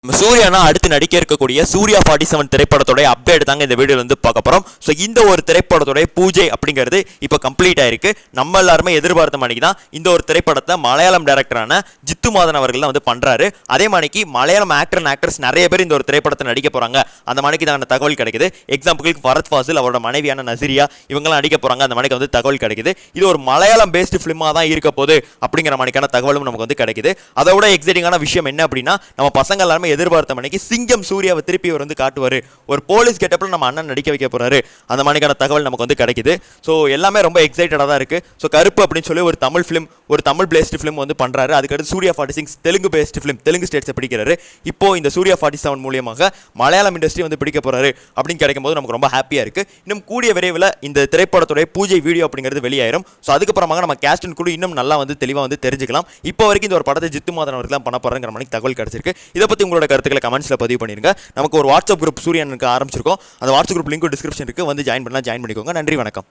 சூர்யானா அடுத்து நடிக்க இருக்கக்கூடிய சூர்யா 47 திரைப்படத்தோட அப்டேட் தாங்க இந்த வீடியோல வந்து பார்க்க போறோம். ஸோ இந்த ஒரு திரைப்படத்தோட பூஜை அப்படிங்கிறது இப்போ கம்ப்ளீட் ஆயிருக்கு. நம்ம எல்லாருமே எதிர்பார்த்த மணிக்கு தான் இந்த ஒரு திரைப்படத்தை மலையாளம் டைரக்டரான ஜித்து மாதன் அவர்கள் தான் வந்து பண்றாரு. அதே மணிக்கு மலையாளம் ஆக்டர் அண்ட் ஆக்ட்ரஸ் நிறைய பேர் இந்த ஒரு திரைப்படத்தை நடிக்க போறாங்க. அந்த மணிக்கு தான் தகவல் கிடைக்குது. எக்ஸாம்பிளுக்கு ஃபரத் ஃபாசில், அவரோட மனைவியான நசிரியா, இவங்கெல்லாம் நடிக்க போறாங்க. அந்த மணிக்கு வந்து தகவல் கிடைக்குது. இது ஒரு மலையாளம் பேஸ்டு ஃபிலிமா தான் இருக்க போது அப்படிங்கிற மணிக்கான தகவலும் நமக்கு வந்து கிடைக்குது. அதோட எக்ஸைட்டிங்கான விஷயம் என்ன அப்படின்னா, நம்ம பசங்க எல்லாருமே எதிர்பார்த்த மணிக்கு சிங்கம் சூர்யாவை திருப்பி வந்து காட்டுவாரு. ஒரு போலீஸ் கெட்டப்ல நம்ம அண்ணன் நடிக்க வைக்க போறாரு. அந்த மாதிரியான தகவல் நமக்கு வந்து கிடைக்குது. ஸோ எல்லாமே ரொம்ப எக்ஸைட்டடா தான் இருக்கு. ஸோ கருப்பு அப்படின்னு சொல்லி ஒரு தமிழ் ஃபிலிம், ஒரு தமிழ் பேஸ்ட் ஃபிலிம் வந்து பண்றாரு. அதுக்கடுத்து சூர்யா 46 தெலுங்கு பேஸ்ட் ஃபிலிம், தெலுங்கு ஸ்டேட்ஸை பிடிக்கிறாரு. இப்போ இந்த சூர்யா 47 மூலியமாக மலையாளம் இண்டஸ்ட்ரி வந்து பிடிக்க போறாரு அப்படின்னு கிடைக்கும் போது நமக்கு ரொம்ப ஹாப்பியா இருக்கு. இன்னும் கூடிய விரைவில் இந்த திரைப்படத்துடைய பூஜை வீடியோ அப்படிங்கிறது வெளியாயிரும். ஸோ அதுக்கப்புறமாக நம்ம கேஸ்ட் அண்ட் குழு இன்னும் நல்லா வந்து தெளிவாக வந்து தெரிஞ்சுக்கலாம். இப்போ வரைக்கும் இந்த ஒரு படத்தை ஜித்து மாதன் அவர்கள் தான் பண்ண போறாங்கிற மாதிரி தகவல் கிடைச்சிருக்கு. இதை பத்தி உங்களோட கருத்துக்களை கமெண்ட்ஸ்ல பதிவு பண்ணிருங்க. நமக்கு ஒரு வாட்ஸ்அப் குரூப் சூர்யானுக்கு ஆரம்பிச்சிருக்கோம். அந்த வாட்ஸ்அப் குரூப் லிங்க் டிஸ்கிரிப்ஷன் இருக்கு, வந்து ஜாயின் பண்ணிக்கோங்க. நன்றி, வணக்கம்.